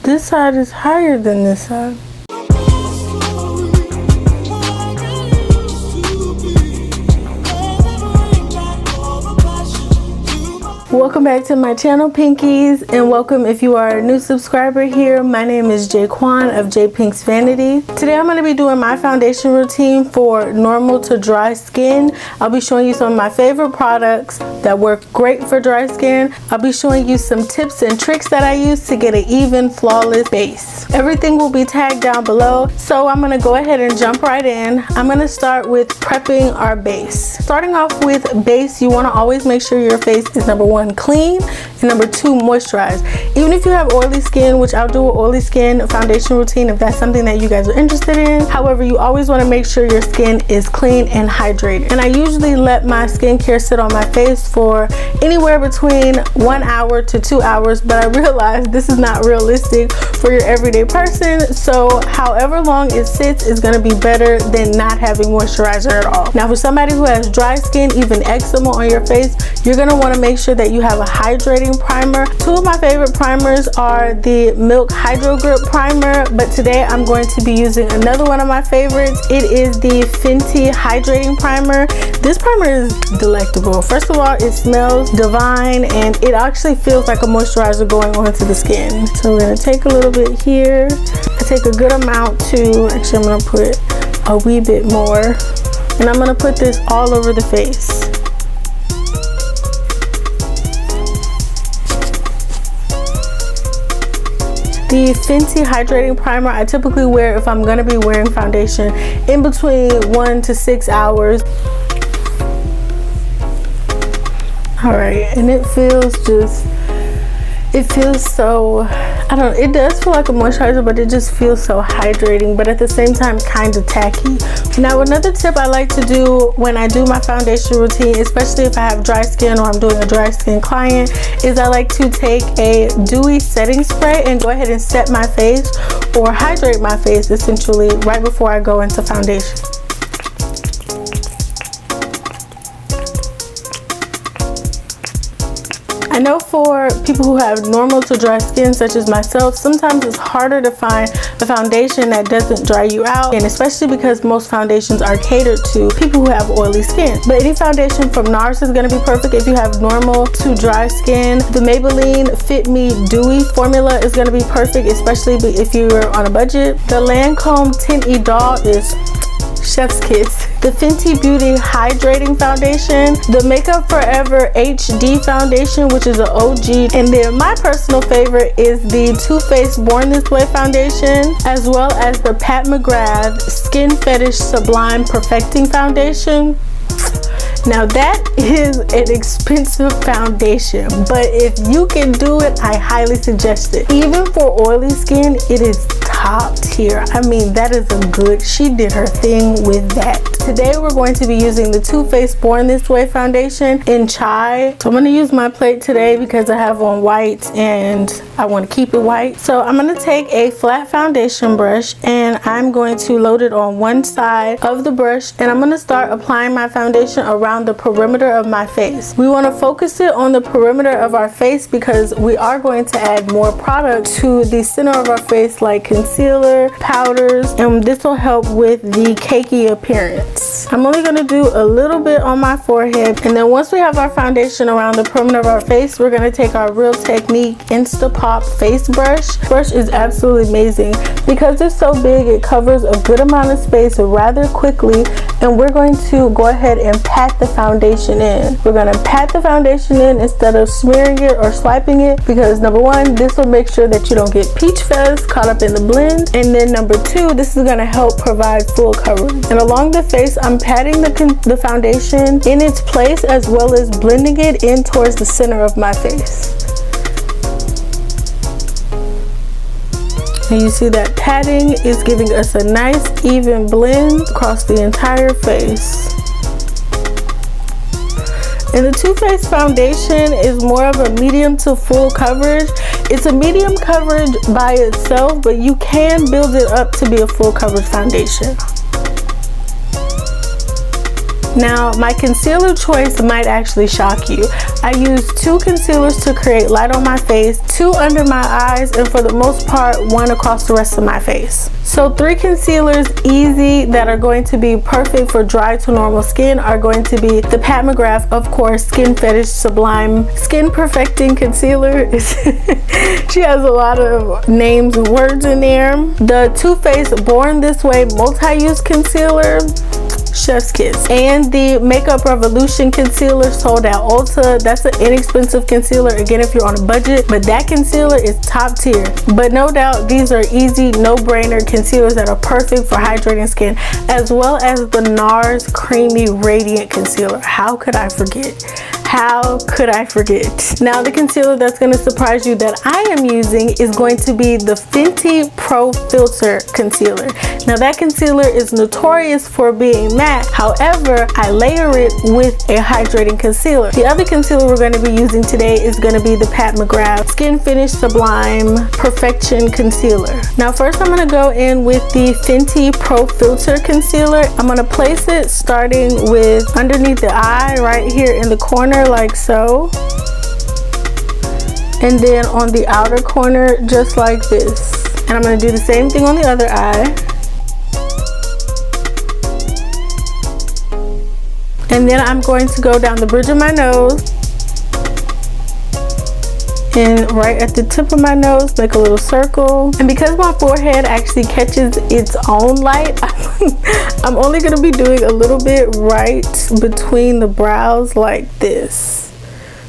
This side is higher than this side. Welcome back to my channel, Pinkies, and welcome if you are a new subscriber here. My name is JayyPinkk of JayyPinkk's Vanity. Today I'm going to be doing my foundation routine for normal to dry skin. I'll be showing you some of my favorite products that work great for dry skin. I'll be showing you some tips and tricks that I use to get an even, flawless base. Everything will be tagged down below, so I'm going to go ahead and jump right in. I'm going to start with prepping our base. Starting off with base, you want to always make sure your face is number one, clean, and number two, moisturized. Even if you have oily skin, which I'll do an oily skin foundation routine if that's something that you guys are interested in. However, you always want to make sure your skin is clean and hydrated. And I usually let my skincare sit on my face for anywhere between 1 hour to 2 hours, but I realize this is not realistic for your everyday person, so however long it sits is going to be better than not having moisturizer at all. Now for somebody who has dry skin, even eczema on your face, you're going to want to make sure that you have a hydrating primer. Two of my favorite primers are the Milk Hydro Grip Primer, but today I'm going to be using another one of my favorites. It is the Fenty Hydrating Primer. This primer is delectable. First of all, it smells divine and it actually feels like a moisturizer going onto the skin. So we're going to take a little bit here. I take a good amount too. Actually, I'm going to put a wee bit more. And I'm going to put this all over the face. The Fenty Hydrating Primer I typically wear if I'm going to be wearing foundation in between 1 to 6 hours. Alright, and it feels so, I don't know, it does feel like a moisturizer, but it just feels so hydrating, but at the same time kind of tacky. Now another tip I like to do when I do my foundation routine, especially if I have dry skin or I'm doing a dry skin client, is I like to take a dewy setting spray and go ahead and set my face or hydrate my face essentially right before I go into foundation. I know for people who have normal to dry skin such as myself, sometimes it's harder to find a foundation that doesn't dry you out, and especially because most foundations are catered to people who have oily skin. But any foundation from NARS is going to be perfect if you have normal to dry skin. The Maybelline Fit Me Dewy formula is going to be perfect, especially if you're on a budget. The Lancome Tint Idol is chef's kiss. The Fenty Beauty Hydrating Foundation, the Makeup Forever HD Foundation, which is an OG, and then my personal favorite is the Tooface Born This Way Foundation, as well as the McGrath Skin Fetish Sublime Perfecting Foundation. Now that is an expensive foundation, but if you can do it, I highly suggest it. Even for oily skin, it is top tier. I mean, that is a good, she did her thing with that. Today we're going to be using the Tooface Born This Way foundation in Chai. So I'm going to use my plate today because I have on white and I want to keep it white. So I'm going to take a flat foundation brush and I'm going to load it on one side of the brush, and I'm going to start applying my foundation around the perimeter of my face. We want to focus it on the perimeter of our face because we are going to add more product to the center of our face, like concealer, powders, and this will help with the cakey appearance. I'm only going to do a little bit on my forehead, and then once we have our foundation around the perimeter of our face, we're going to take our Real Technique Insta Pop face brush. This brush is absolutely amazing because it's so big, it covers a good amount of space rather quickly, and we're going to go ahead and pat the foundation in. We're going to pat the foundation in instead of smearing it or swiping it because number one, this will make sure that you don't get peach fuzz caught up in the blend, and then number two, this is going to help provide full coverage. And along the face, I'm patting the foundation in its place as well as blending it in towards the center of my face. And you see that patting is giving us a nice even blend across the entire face. And the Too Faced foundation is more of a medium to full coverage. It's a medium coverage by itself, but you can build it up to be a full coverage foundation. Now, my concealer choice might actually shock you. I used 2 concealers to create light on my face, 2 under my eyes, and for the most part, 1 across the rest of my face. So 3 concealers, easy, that are going to be perfect for dry to normal skin are going to be the Pat McGrath, of course, Skin Fetish Sublime Skin Perfecting Concealer. She has a lot of names and words in there. The Tooface Born This Way Multi-Use Concealer, chef's kiss. And the Makeup Revolution concealer sold at Ulta. That's an inexpensive concealer, again, if you're on a budget, but that concealer is top tier. But no doubt these are easy, no-brainer concealers that are perfect for hydrating skin, as well as the NARS Creamy Radiant Concealer. How could I forget? How could I forget? Now, the concealer that's going to surprise you that I am using is going to be the Fenty Pro filt'r concealer. Now, that concealer is notorious for being matte. However, I layer it with a hydrating concealer. The other concealer we're going to be using today is going to be the Pat McGrath Skin Finish Sublime Perfection Concealer. Now, first I'm going to go in with the Fenty Pro filt'r concealer. I'm going to place it starting with underneath the eye right here in the corner, like so, and then on the outer corner just like this. And I'm going to do the same thing on the other eye, and then I'm going to go down the bridge of my nose and right at the tip of my nose make a little circle. And because my forehead actually catches its own light, I'm only going to be doing a little bit right between the brows like this.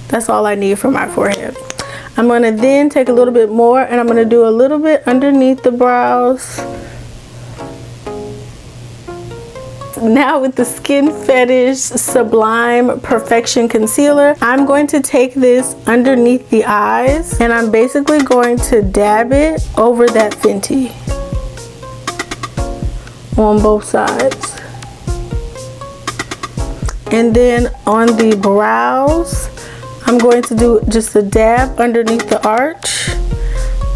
That's all I need for my forehead. I'm going to then take a little bit more and I'm going to do a little bit underneath the brows. Now, with the Skin Fetish Sublime Perfection Concealer, I'm going to take this underneath the eyes and I'm basically going to dab it over that Fenty on both sides. And then on the brows, I'm going to do just a dab underneath the arch,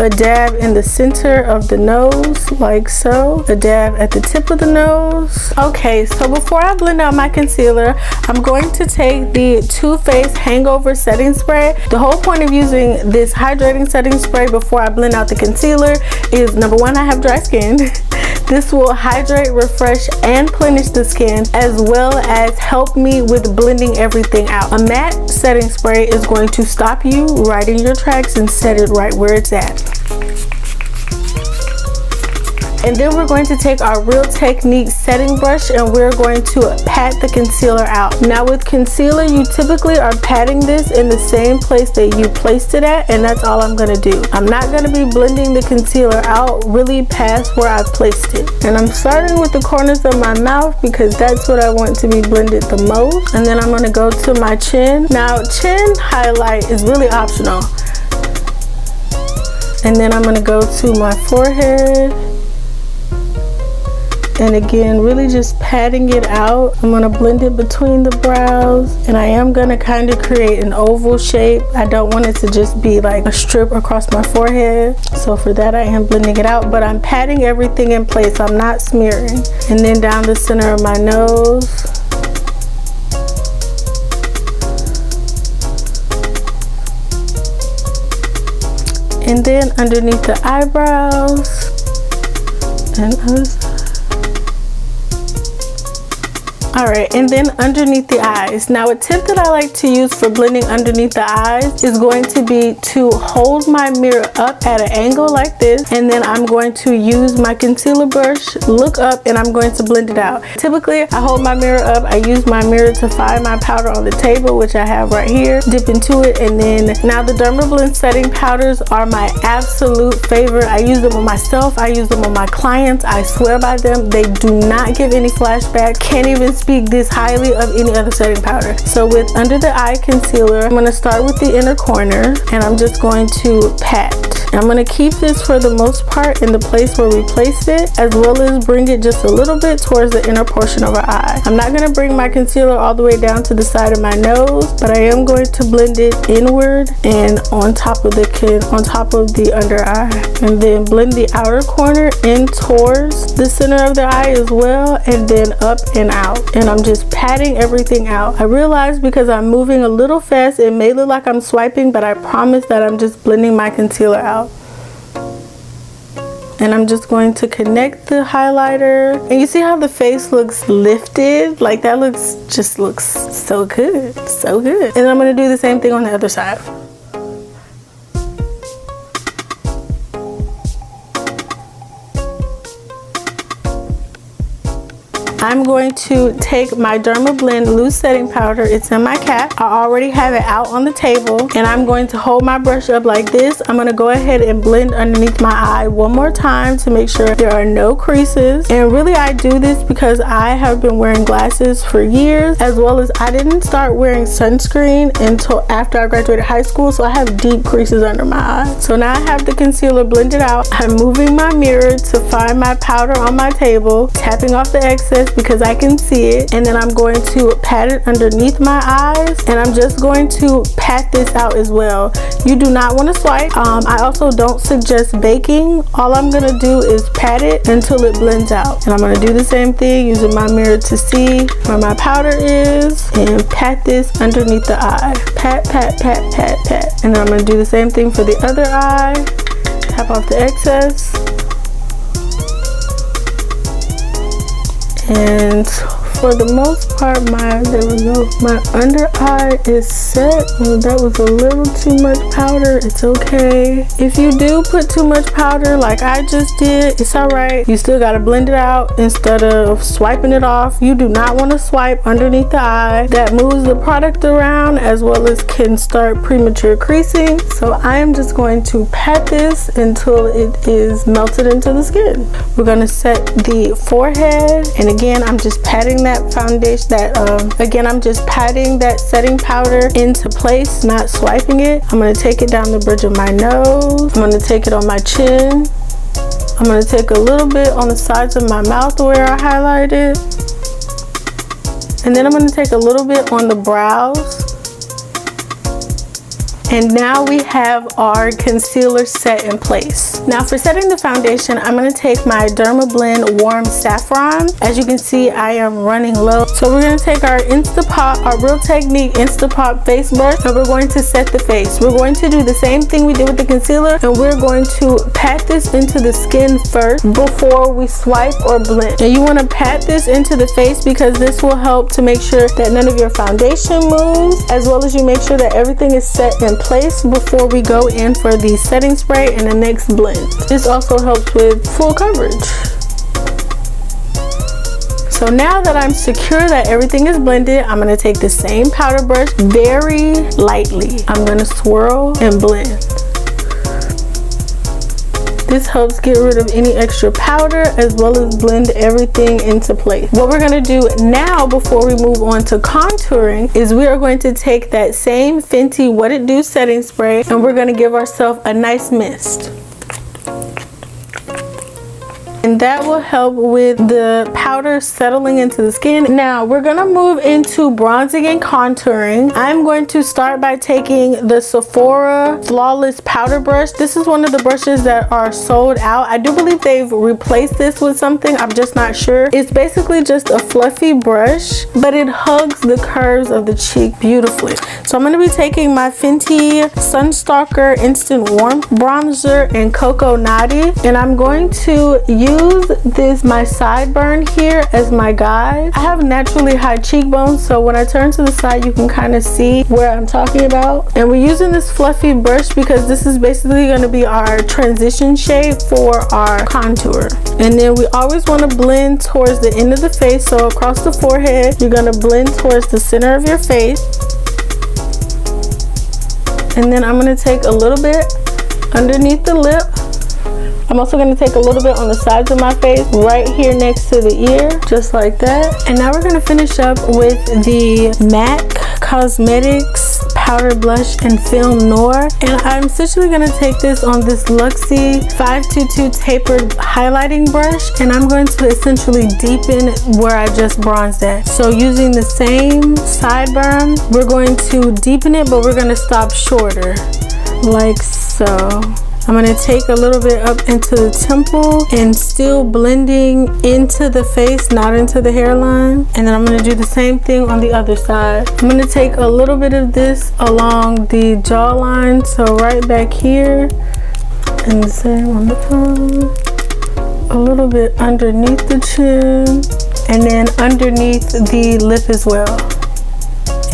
a dab in the center of the nose like so, a dab at the tip of the nose. Okay, so before I blend out my concealer, I'm going to take the Tooface Hangover Setting Spray. The whole point of using this hydrating setting spray before I blend out the concealer is, number one, I have dry skin. This will hydrate, refresh, and plenish the skin, as well as help me with blending everything out. A matte setting spray is going to stop you right in your tracks and set it right where it's at. And then we're going to take our Real Technique setting brush and we're going to pat the concealer out. Now, with concealer, you typically are patting this in the same place that you placed it at, and that's all I'm going to do. I'm not going to be blending the concealer out really past where I placed it. And I'm starting with the corners of my mouth because that's what I want to be blended the most. And then I'm going to go to my chin. Now, chin highlight is really optional. And then I'm going to go to my forehead. And again, really just patting it out. I'm going to blend it between the brows, and I am going to kind of create an oval shape. I don't want it to just be like a strip across my forehead. So for that, I am blending it out, but I'm patting everything in place. I'm not smearing. And then down the center of my nose. And then underneath the eyebrows and other side. Alright, and then underneath the eyes. Now, a tip that I like to use for blending underneath the eyes is going to be to hold my mirror up at an angle like this, and then I'm going to use my concealer brush, look up, and I'm going to blend it out. Typically, I hold my mirror up, I use my mirror to find my powder on the table, which I have right here, dip into it, and then now the Dermablend setting powders are my absolute favorite. I use them on myself, I use them on my clients. I swear by them. They do not give any flashback. Can't even speak this highly of any other setting powder. So with under the eye concealer, I'm going to start with the inner corner and I'm just going to pat. I'm gonna keep this for the most part in the place where we placed it, as well as bring it just a little bit towards the inner portion of our eye. I'm not gonna bring my concealer all the way down to the side of my nose, but I am going to blend it inward and on top of the under eye, and then blend the outer corner in towards the center of the eye as well, and then up and out. And I'm just patting everything out. I realize because I'm moving a little fast, it may look like I'm swiping, but I promise that I'm just blending my concealer out. And I'm just going to connect the highlighter, and you see how the face looks lifted? Like that just looks so good, so good. And I'm gonna do the same thing on the other side. I'm going to take my Dermablend loose setting powder. It's in my cap. I already have it out on the table, and I'm going to hold my brush up like this. I'm going to go ahead and blend underneath my eye one more time to make sure there are no creases. And really, I do this because I have been wearing glasses for years, as well as I didn't start wearing sunscreen until after I graduated high school, so I have deep creases under my eyes. So now I have the concealer blended out. I'm moving my mirror to find my powder on my table, tapping off the excess because I can see it, and then I'm going to pat it underneath my eyes, and I'm just going to pat this out as well. You do not want to swipe. I also don't suggest baking. All I'm going to do is pat it until it blends out, and I'm going to do the same thing using my mirror to see where my powder is and pat this underneath the eye. Pat, pat, pat, pat, pat. And then I'm going to do the same thing for the other eye. Tap off the excess. And for the most part, there we go, my under eye is set. Well, that was a little too much powder. It's okay. If you do put too much powder like I just did, it's all right. You still got to blend it out instead of swiping it off. You do not want to swipe underneath the eye. That moves the product around, as well as can start premature creasing. So I am just going to pat this until it is melted into the skin. We're going to set the forehead, and again, I'm just patting that foundation, I'm just patting that setting powder into place, not swiping it. I'm going to take it down the bridge of my nose. I'm going to take it on my chin. I'm going to take a little bit on the sides of my mouth where I highlighted. And then I'm going to take a little bit on the brows. And now we have our concealer set in place. Now for setting the foundation, I'm going to take my Dermablend Warm Saffron. As you can see, I am running low. So we're going to take our Instapop, our Real Technique Instapop face brush, and we're going to set the face. We're going to do the same thing we did with the concealer, and we're going to pat this into the skin first before we swipe or blend. And you want to pat this into the face because this will help to make sure that none of your foundation moves, as well as you make sure that everything is set in place before we go in for the setting spray and the next blend. This also helps with full coverage. So now that I'm secure that everything is blended, I'm going to take the same powder brush very lightly. I'm going to swirl and blend. This helps get rid of any extra powder, as well as blend everything into place. What we're going to do now before we move on to contouring is we are going to take that same Fenty What It Do setting spray, and we're going to give ourselves a nice mist. And that will help with the powder settling into the skin. Now we're gonna move into bronzing and contouring. I'm going to start by taking the Sephora Flawless Powder Brush. This is one of the brushes that are sold out. I do believe they've replaced this with something, I'm just not sure. It's basically just a fluffy brush, but it hugs the curves of the cheek beautifully. So I'm gonna be taking my Fenty Sunstalker Instant Warmth Bronzer in Coco Naughty, and I'm going to use this, my sideburn here, as my guide. I have naturally high cheekbones, so when I turn to the side, you can kind of see where I'm talking about. And we're using this fluffy brush because this is basically going to be our transition shade for our contour. And then we always want to blend towards the end of the face, so across the forehead, you're going to blend towards the center of your face. And then I'm going to take a little bit underneath the lip. I'm also going to take a little bit on the sides of my face, right here next to the ear, just like that. And now we're going to finish up with the MAC Cosmetics powder blush in Film Noir. And I'm essentially going to take this on this Lucie 522 tapered highlighting brush, and I'm going to essentially deepen where I just bronzed at. So using the same sideburn, we're going to deepen it, but we're going to stop shorter, like so. I'm going to take a little bit up into the temple and still blending into the face, not into the hairline. And then I'm going to do the same thing on the other side. I'm going to take a little bit of this along the jawline, so right back here, and the same on the tongue, a little bit underneath the chin, and then underneath the lip as well.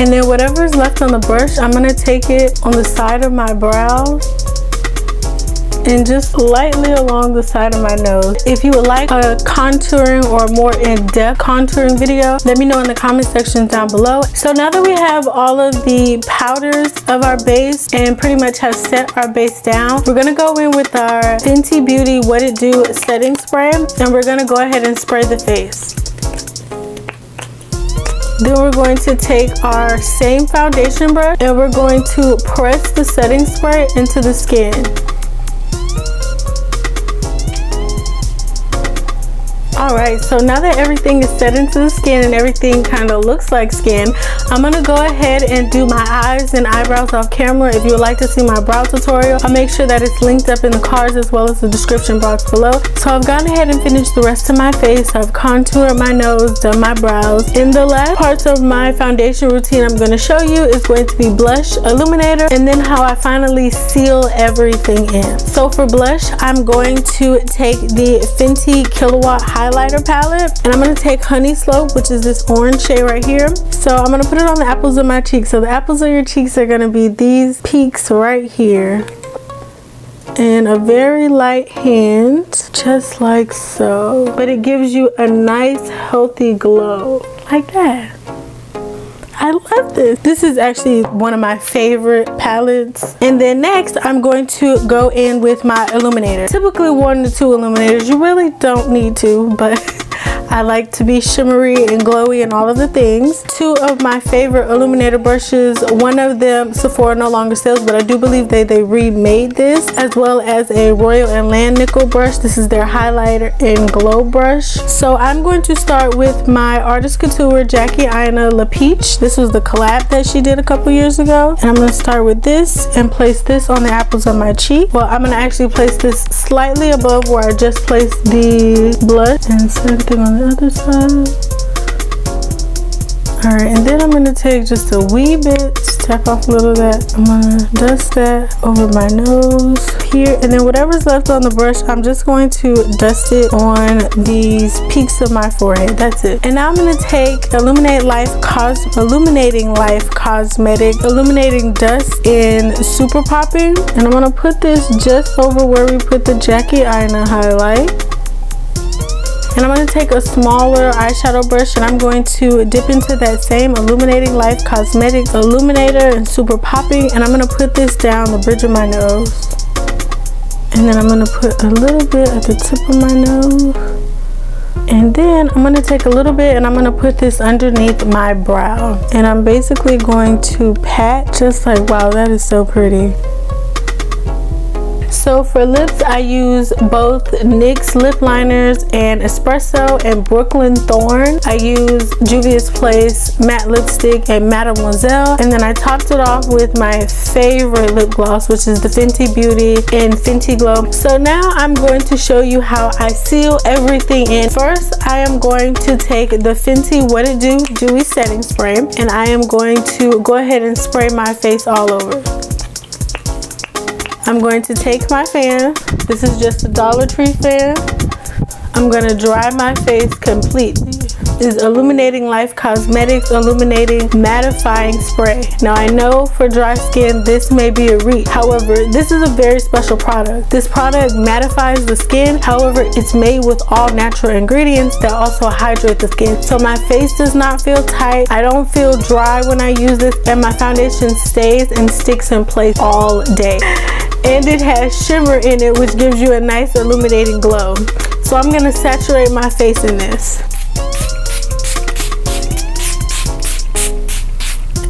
And then whatever's left on the brush, I'm going to take it on the side of my brow and just lightly along the side of my nose. If you would like a contouring or more in-depth contouring video, let me know in the comment section down below. So now that we have all of the powders of our base and pretty much have set our base down, we're gonna go in with our Fenty Beauty What It Do setting spray, and we're gonna go ahead and spray the face. Then we're going to take our same foundation brush and we're going to press the setting spray into the skin. Alright, so now that everything is set into the skin and everything kind of looks like skin, I'm going to go ahead and do my eyes and eyebrows off camera. If you would like to see my brow tutorial, I'll make sure that it's linked up in the cards as well as the description box below. So I've gone ahead and finished the rest of my face. I've contoured my nose, done my brows. In the last parts of my foundation routine I'm going to show you is going to be blush, illuminator, and then how I finally seal everything in. So for blush, I'm going to take the Fenty Killawat highlighter palette, and I'm going to take Honey Slope, which is this orange shade right here. So I'm going to put it on the apples of my cheeks. So the apples of your cheeks are going to be these peaks right here, and a very light hand, just like so, but it gives you a nice healthy glow like that. I love this. This is actually one of my favorite palettes. And then next, I'm going to go in with my illuminator. Typically 1 to 2 illuminators. You really don't need to, but I like to be shimmery and glowy and all of the things. 2 of my favorite illuminator brushes. One of them, Sephora no longer sells, but I do believe they remade this, as well as a Royal and Land nickel brush. This is their highlighter and glow brush. So I'm going to start with my Artist Couture Jackie Aina La Peach. This was the collab that she did a couple years ago. And I'm going to start with this and place this on the apples of my cheek. Well, I'm going to actually place this slightly above where I just placed the blush, and same thing on the other side. Alright, and then I'm going to take just a wee bit, tap off a little of that. I'm going to dust that over my nose here, and then whatever's left on the brush, I'm just going to dust it on these peaks of my forehead. That's it. And now I'm going to take Illuminating Life Cosmetic Illuminating Dust in Super Poppin, and I'm going to put this just over where we put the Jackie Aina highlight. And I'm going to take a smaller eyeshadow brush and I'm going to dip into that same Illuminating Life Cosmetics Illuminator and Super Popping, and I'm going to put this down the bridge of my nose. And then I'm going to put a little bit at the tip of my nose. And then I'm going to take a little bit and I'm going to put this underneath my brow. And I'm basically going to pat just like, wow, that is so pretty. So for lips, I use both NYX lip liners and Espresso and Brooklyn Thorn. I use Juvia's Place matte lipstick and Mademoiselle, and then I topped it off with my favorite lip gloss, which is the Fenty Beauty in Fenty Glow. So now I'm going to show you how I seal everything in. First, I am going to take the Fenty What It Do Dewy Setting Spray, and I am going to go ahead and spray my face all over. I'm going to take my fan. This is just a Dollar Tree fan. I'm going to dry my face completely. This is Illuminating Life Cosmetics Illuminating Mattifying Spray. Now I know for dry skin this may be a reach. However, this is a very special product. This product mattifies the skin. However, it's made with all natural ingredients that also hydrate the skin. So my face does not feel tight. I don't feel dry when I use this, and my foundation stays and sticks in place all day. And it has shimmer in it, which gives you a nice illuminating glow. So I'm going to saturate my face in this.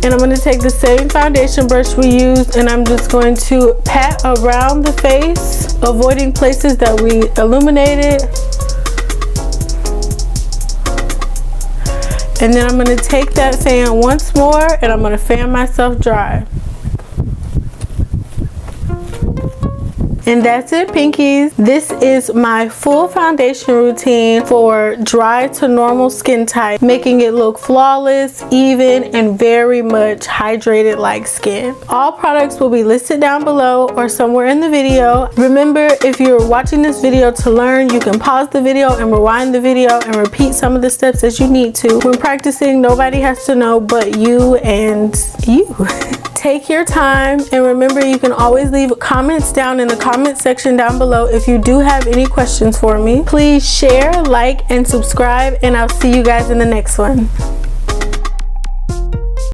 And I'm going to take the same foundation brush we used, and I'm just going to pat around the face, avoiding places that we illuminated. And then I'm going to take that fan once more, and I'm going to fan myself dry. And that's it, pinkies. This is my full foundation routine for dry to normal skin type, making it look flawless, even, and very much hydrated like skin. All products will be listed down below or somewhere in the video. Remember, if you're watching this video to learn, you can pause the video and rewind the video and repeat some of the steps as you need to. When practicing, nobody has to know but you and you. Take your time, and remember, you can always leave comments down in the comment section down below if you do have any questions for me. Please share, like, and subscribe, and I'll see you guys in the next one.